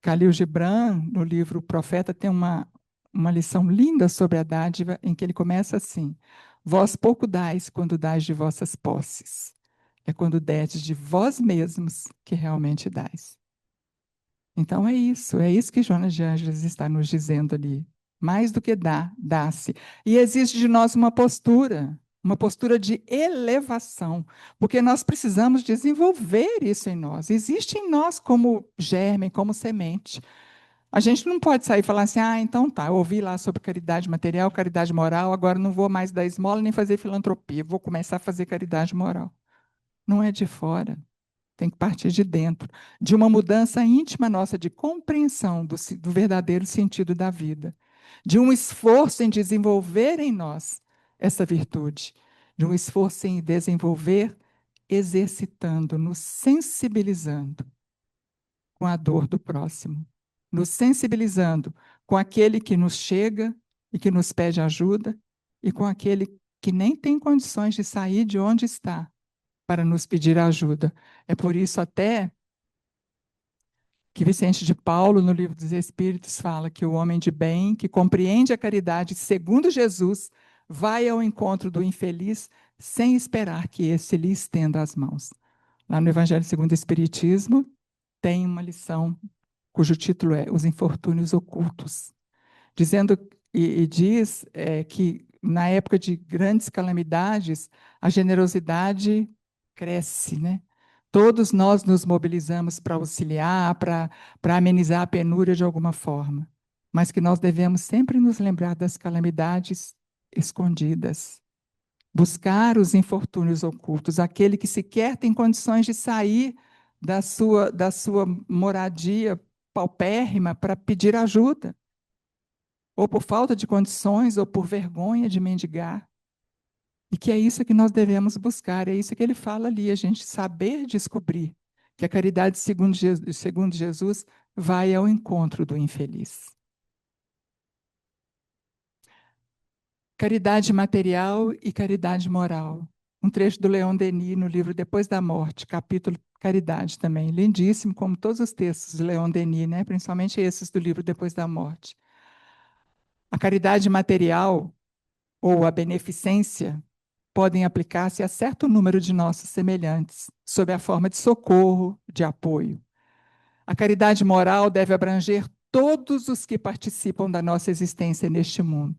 Khalil Gibran, no livro O Profeta, tem uma lição linda sobre a dádiva, em que ele começa assim: vós pouco dais quando dais de vossas posses. É quando dedes de vós mesmos que realmente dais. Então é isso que Jonas de Ângeles está nos dizendo ali. Mais do que dá, dá-se. E exige de nós uma postura de elevação, porque nós precisamos desenvolver isso em nós. Existe em nós como germe, como semente. A gente não pode sair e falar assim, então tá, eu ouvi lá sobre caridade material, caridade moral, agora não vou mais dar esmola nem fazer filantropia, vou começar a fazer caridade moral. Não é de fora, tem que partir de dentro, de uma mudança íntima nossa de compreensão do verdadeiro sentido da vida. de um esforço em desenvolver em nós essa virtude, de um esforço em desenvolver, exercitando, nos sensibilizando com a dor do próximo, nos sensibilizando com aquele que nos chega e que nos pede ajuda, e com aquele que nem tem condições de sair de onde está para nos pedir ajuda. É por isso até que Vicente de Paulo, no Livro dos Espíritos, fala que o homem de bem, que compreende a caridade segundo Jesus, vai ao encontro do infeliz sem esperar que esse lhe estenda as mãos. Lá no Evangelho segundo o Espiritismo, tem uma lição cujo título é Os Infortúnios Ocultos, dizendo e diz que na época de grandes calamidades, a generosidade cresce, né? Todos nós nos mobilizamos para auxiliar, para amenizar a penúria de alguma forma, mas que nós devemos sempre nos lembrar das calamidades escondidas, buscar os infortúnios ocultos, aquele que sequer tem condições de sair da sua moradia paupérrima para pedir ajuda, ou por falta de condições, ou por vergonha de mendigar. E que é isso que nós devemos buscar, é isso que ele fala ali, a gente saber descobrir que a caridade segundo Jesus vai ao encontro do infeliz. Caridade material e caridade moral. Um trecho do Leon Denis no livro Depois da Morte, capítulo Caridade também. Lindíssimo, como todos os textos de Leon Denis, né? Principalmente esses do livro Depois da Morte. A caridade material ou a beneficência podem aplicar-se a certo número de nossos semelhantes, sob a forma de socorro, de apoio. A caridade moral deve abranger todos os que participam da nossa existência neste mundo.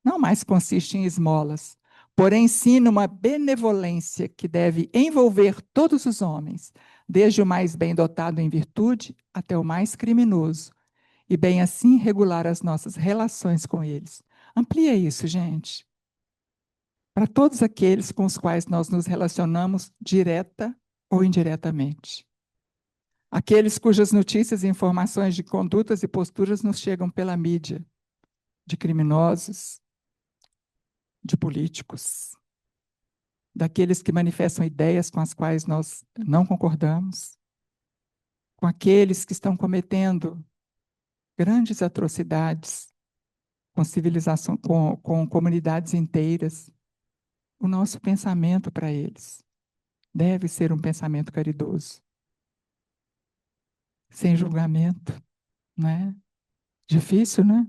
Não mais consiste em esmolas, porém sim numa benevolência que deve envolver todos os homens, desde o mais bem dotado em virtude até o mais criminoso, e bem assim regular as nossas relações com eles. Amplia isso, gente, para todos aqueles com os quais nós nos relacionamos direta ou indiretamente. Aqueles cujas notícias e informações de condutas e posturas nos chegam pela mídia, de criminosos, de políticos, daqueles que manifestam ideias com as quais nós não concordamos, com aqueles que estão cometendo grandes atrocidades com civilização, com comunidades inteiras. O nosso pensamento para eles deve ser um pensamento caridoso, sem julgamento, não é? Difícil, né?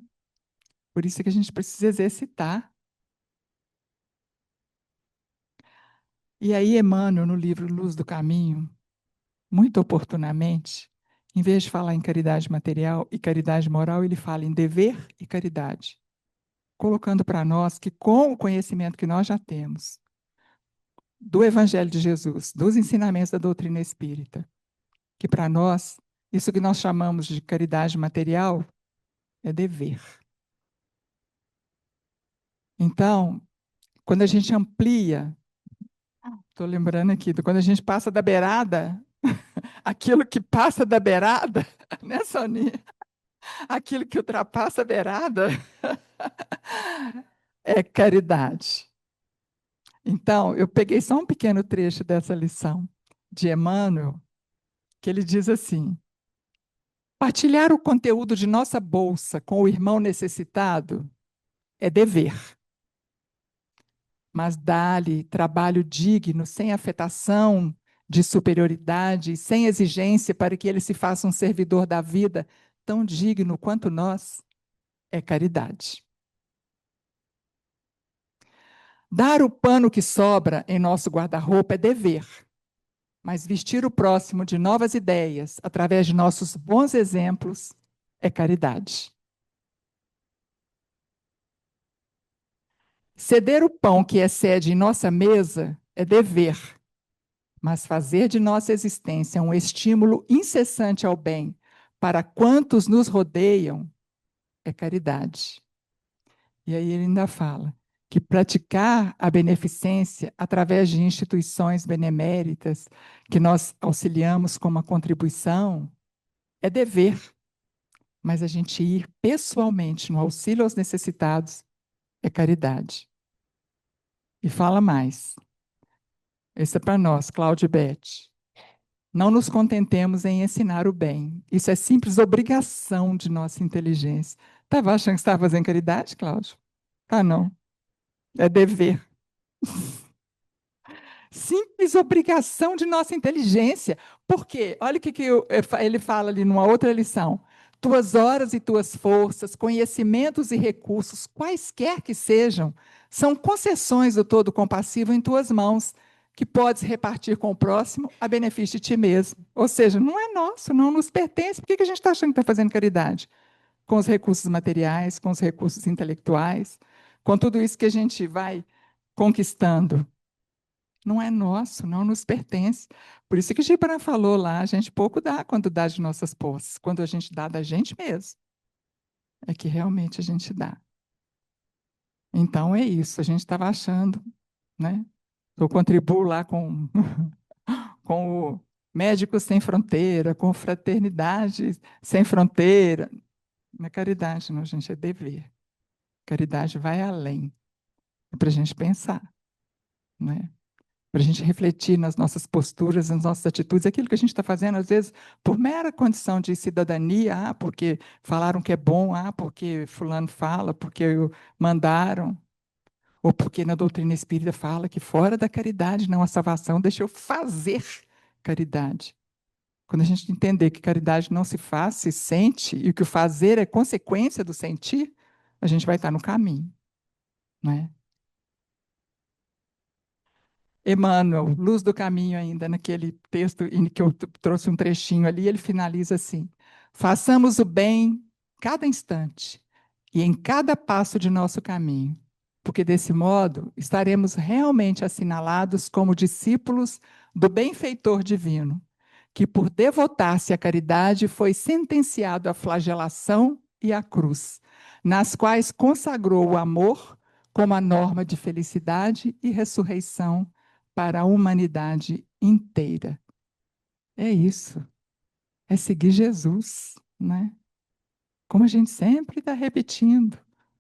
Por isso que a gente precisa exercitar. E aí, Emmanuel, no livro Luz do Caminho, muito oportunamente, em vez de falar em caridade material e caridade moral, ele fala em dever e caridade, colocando para nós que, com o conhecimento que nós já temos do Evangelho de Jesus, dos ensinamentos da doutrina espírita, que para nós, isso que nós chamamos de caridade material é dever. Então, quando a gente amplia, estou lembrando aqui, quando a gente passa da beirada, aquilo que passa da beirada, né, Soninha? Aquilo que ultrapassa a beirada é caridade. Então, eu peguei só um pequeno trecho dessa lição de Emmanuel, que ele diz assim: partilhar o conteúdo de nossa bolsa com o irmão necessitado é dever, mas dá-lhe trabalho digno, sem afetação de superioridade, sem exigência para que ele se faça um servidor da vida tão digno quanto nós, é caridade. Dar o pano que sobra em nosso guarda-roupa é dever, mas vestir o próximo de novas ideias, através de nossos bons exemplos, é caridade. Ceder o pão que excede em nossa mesa é dever, mas fazer de nossa existência um estímulo incessante ao bem para quantos nos rodeiam é caridade. E aí ele ainda fala que praticar a beneficência através de instituições beneméritas que nós auxiliamos com uma contribuição é dever, mas a gente ir pessoalmente no auxílio aos necessitados é caridade. E fala mais. Esse é para nós, Cláudio e Beth. Não nos contentemos em ensinar o bem. Isso é simples obrigação de nossa inteligência. Estava achando que estava fazendo caridade, Cláudio? Ah, não. É dever. Simples obrigação de nossa inteligência. Por quê? Olha o que ele fala ali numa outra lição. Tuas horas e tuas forças, conhecimentos e recursos, quaisquer que sejam, são concessões do todo compassivo em tuas mãos, que podes repartir com o próximo a benefício de ti mesmo. Ou seja, não é nosso, não nos pertence. Por que a gente está achando que está fazendo caridade? Com os recursos materiais, com os recursos intelectuais, com tudo isso que a gente vai conquistando. Não é nosso, não nos pertence. Por isso que Gibran falou lá, a gente pouco dá quando dá de nossas posses. Quando a gente dá da gente mesmo, é que realmente a gente dá. Então é isso, a gente estava achando, né? Eu contribuo lá com, com o Médicos Sem Fronteira, com Fraternidade Sem Fronteira. Na caridade, não, gente, é dever. Caridade vai além. É para a gente pensar, né? Para a gente refletir nas nossas posturas, nas nossas atitudes, aquilo que a gente está fazendo, às vezes, por mera condição de cidadania, porque falaram que é bom, porque fulano fala, porque mandaram, ou porque na doutrina espírita fala que fora da caridade não há salvação, deixa eu fazer caridade. Quando a gente entender que caridade não se faz, se sente, e que o fazer é consequência do sentir, a gente vai estar no caminho, né? Emmanuel, Luz do Caminho, ainda naquele texto em que eu trouxe um trechinho ali, ele finaliza assim: façamos o bem cada instante e em cada passo de nosso caminho, porque desse modo estaremos realmente assinalados como discípulos do benfeitor divino, que por devotar-se à caridade foi sentenciado à flagelação e à cruz, nas quais consagrou o amor como a norma de felicidade e ressurreição para a humanidade inteira. É isso. É seguir Jesus, né? Como a gente sempre está repetindo,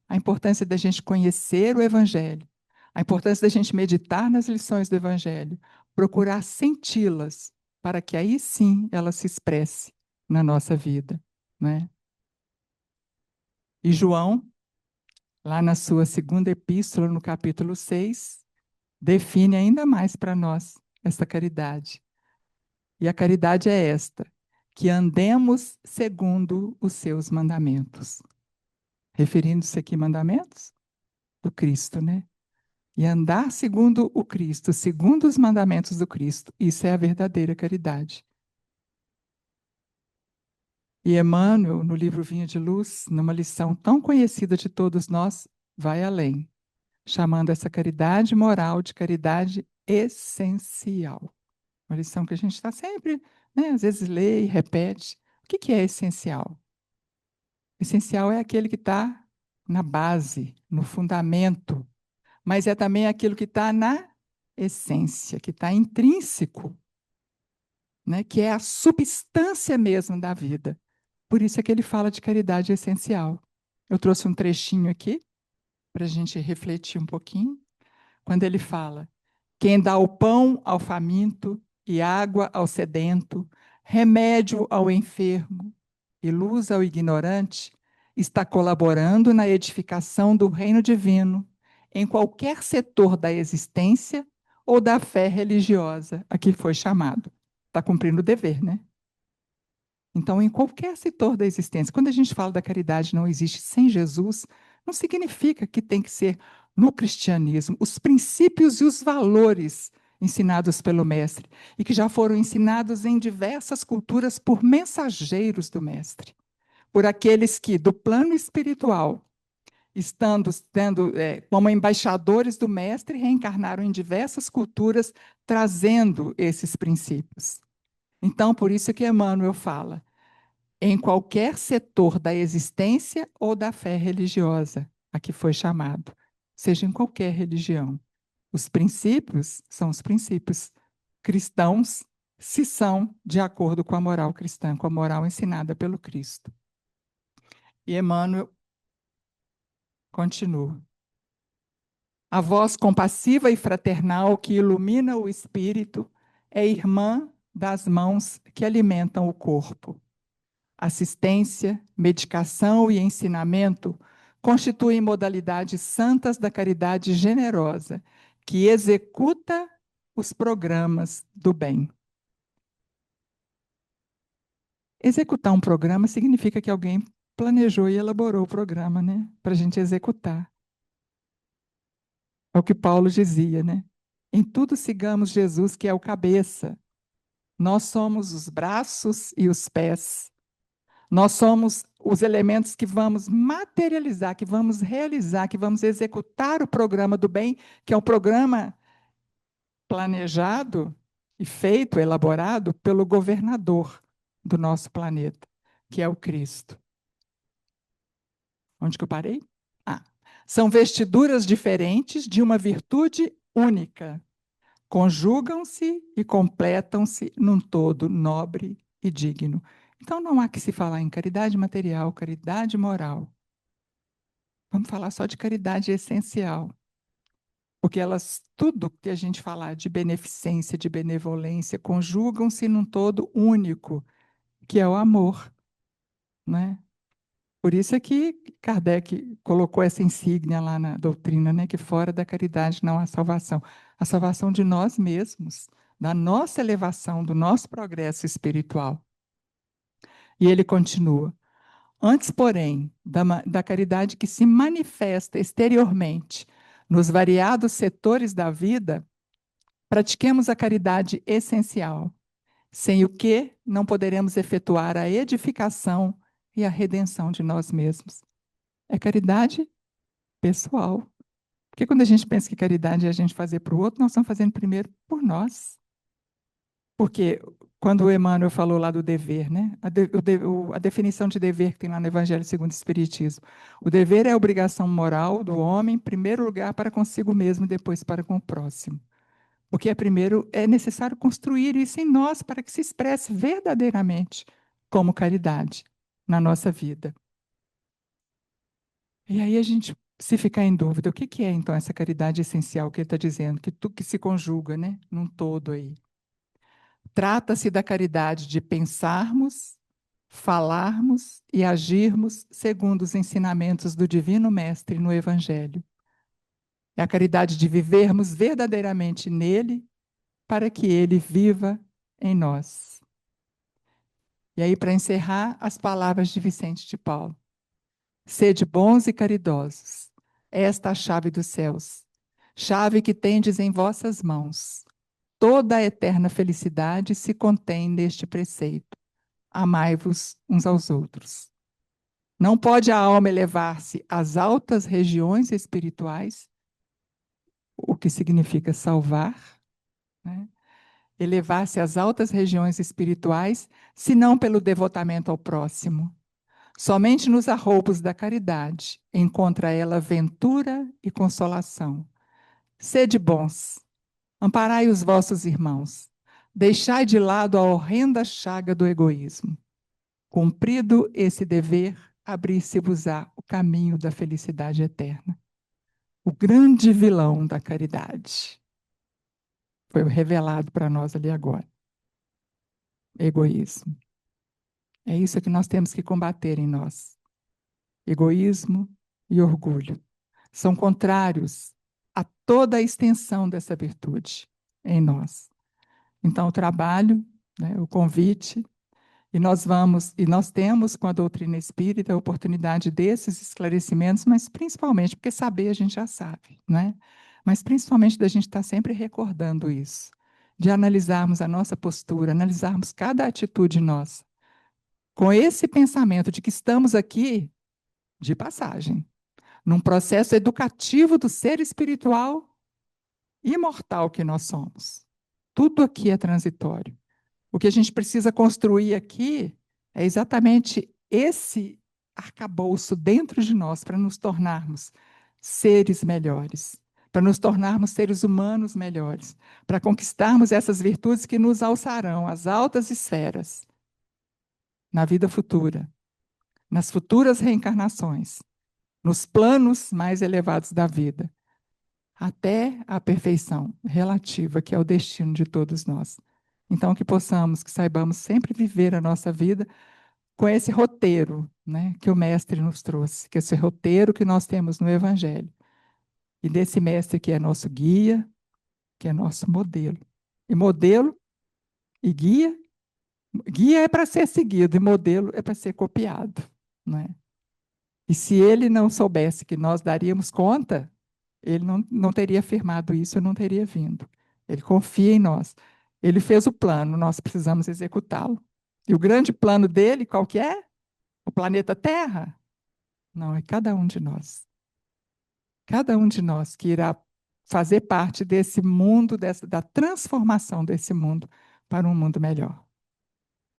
a importância da gente conhecer o Evangelho, a importância da gente meditar nas lições do Evangelho, procurar senti-las, para que aí sim ela se expresse na nossa vida, né? E João, lá na sua segunda epístola, no capítulo 6, define ainda mais para nós essa caridade. E a caridade é esta: que andemos segundo os seus mandamentos. Referindo-se aqui mandamentos do Cristo, né? E andar segundo o Cristo, segundo os mandamentos do Cristo, isso é a verdadeira caridade. E Emmanuel, no livro Vinha de Luz, numa lição tão conhecida de todos nós, vai além, chamando essa caridade moral de caridade essencial. Uma lição que a gente está sempre, né, às vezes lê e repete. O que é essencial? Essencial é aquele que está na base, no fundamento, mas é também aquilo que está na essência, que está intrínseco, né, que é a substância mesmo da vida. Por isso é que ele fala de caridade essencial. Eu trouxe um trechinho aqui para a gente refletir um pouquinho, quando ele fala: quem dá o pão ao faminto e água ao sedento, remédio ao enfermo e luz ao ignorante, está colaborando na edificação do reino divino, em qualquer setor da existência ou da fé religiosa a que foi chamado. Está cumprindo o dever, né? Então, em qualquer setor da existência, quando a gente fala da caridade não existe sem Jesus, não significa que tem que ser no cristianismo os princípios e os valores ensinados pelo Mestre e que já foram ensinados em diversas culturas por mensageiros do Mestre, por aqueles que, do plano espiritual, estando tendo, como embaixadores do Mestre, reencarnaram em diversas culturas, trazendo esses princípios. Então, por isso que Emmanuel fala: em qualquer setor da existência ou da fé religiosa a que foi chamado, seja em qualquer religião. Os princípios são os princípios cristãos, se são de acordo com a moral cristã, com a moral ensinada pelo Cristo. E Emmanuel continua. A voz compassiva e fraternal que ilumina o espírito é irmã das mãos que alimentam o corpo. Assistência, medicação e ensinamento constituem modalidades santas da caridade generosa, que executa os programas do bem. Executar um programa significa que alguém planejou e elaborou o programa, né? Para a gente executar. É o que Paulo dizia, né? Em tudo sigamos Jesus, que é o cabeça. Nós somos os braços e os pés. Nós somos os elementos que vamos materializar, que vamos realizar, que vamos executar o programa do bem, que é um programa planejado e feito, elaborado pelo governador do nosso planeta, que é o Cristo. Onde que eu parei? Ah, são vestiduras diferentes de uma virtude única. Conjugam-se e completam-se num todo nobre e digno. Então não há que se falar em caridade material, caridade moral. Vamos falar só de caridade essencial. Porque elas, tudo que a gente falar de beneficência, de benevolência, conjugam-se num todo único, que é o amor, né? Por isso é que Kardec colocou essa insígnia lá na doutrina, né, que fora da caridade não há salvação. A salvação de nós mesmos, da nossa elevação, do nosso progresso espiritual. E ele continua. Antes, porém, da caridade que se manifesta exteriormente nos variados setores da vida, pratiquemos a caridade essencial, sem o que não poderemos efetuar a edificação e a redenção de nós mesmos. É caridade pessoal. Porque quando a gente pensa que caridade é a gente fazer para o outro, nós estamos fazendo primeiro por nós. Porque quando o Emmanuel falou lá do dever, né? A definição de dever que tem lá no Evangelho segundo o Espiritismo. O dever é a obrigação moral do homem, em primeiro lugar, para consigo mesmo e depois para com o próximo. Porque primeiro é necessário construir isso em nós para que se expresse verdadeiramente como caridade na nossa vida. E aí a gente, se ficar em dúvida, o que que é então essa caridade essencial que ele está dizendo, que se conjuga, né, num todo aí? Trata-se da caridade de pensarmos, falarmos e agirmos segundo os ensinamentos do Divino Mestre no Evangelho. É a caridade de vivermos verdadeiramente nele para que ele viva em nós. E aí, para encerrar, as palavras de Vicente de Paulo. Sede bons e caridosos. Esta é a chave dos céus. Chave que tendes em vossas mãos. Toda a eterna felicidade se contém neste preceito. Amai-vos uns aos outros. Não pode a alma elevar-se às altas regiões espirituais, o que significa salvar, né? Elevar-se às altas regiões espirituais, senão pelo devotamento ao próximo. Somente nos arroubos da caridade encontra ela ventura e consolação. Sede bons, amparai os vossos irmãos, deixai de lado a horrenda chaga do egoísmo. Cumprido esse dever, abrir-se-vos-á o caminho da felicidade eterna. O grande vilão da caridade foi revelado para nós ali agora. Egoísmo. É isso que nós temos que combater em nós. Egoísmo e orgulho são contrários a toda a extensão dessa virtude em nós. Então, o trabalho, né, o convite, e nós temos com a doutrina espírita a oportunidade desses esclarecimentos, mas principalmente, porque saber a gente já sabe, né? Mas principalmente da gente estar sempre recordando isso, de analisarmos a nossa postura, analisarmos cada atitude nossa, com esse pensamento de que estamos aqui de passagem, num processo educativo do ser espiritual imortal que nós somos. Tudo aqui é transitório. O que a gente precisa construir aqui é exatamente esse arcabouço dentro de nós para nos tornarmos seres melhores, para nos tornarmos seres humanos melhores, para conquistarmos essas virtudes que nos alçarão às altas esferas na vida futura. nas futuras reencarnações, nos planos mais elevados da vida, até a perfeição relativa, que é o destino de todos nós. Então, que saibamos sempre viver a nossa vida com esse roteiro, né, que o Mestre nos trouxe, que esse roteiro que nós temos no Evangelho. E desse Mestre que é nosso guia, que é nosso modelo. E modelo e guia, guia é para ser seguido, e modelo é para ser copiado. Né? E se ele não soubesse que nós daríamos conta, ele não teria afirmado isso, não teria vindo. Ele confia em nós. Ele fez o plano, nós precisamos executá-lo. E o grande plano dele, qual que é? O planeta Terra? Não, é cada um de nós. Cada um de nós que irá fazer parte desse mundo, da transformação desse mundo para um mundo melhor.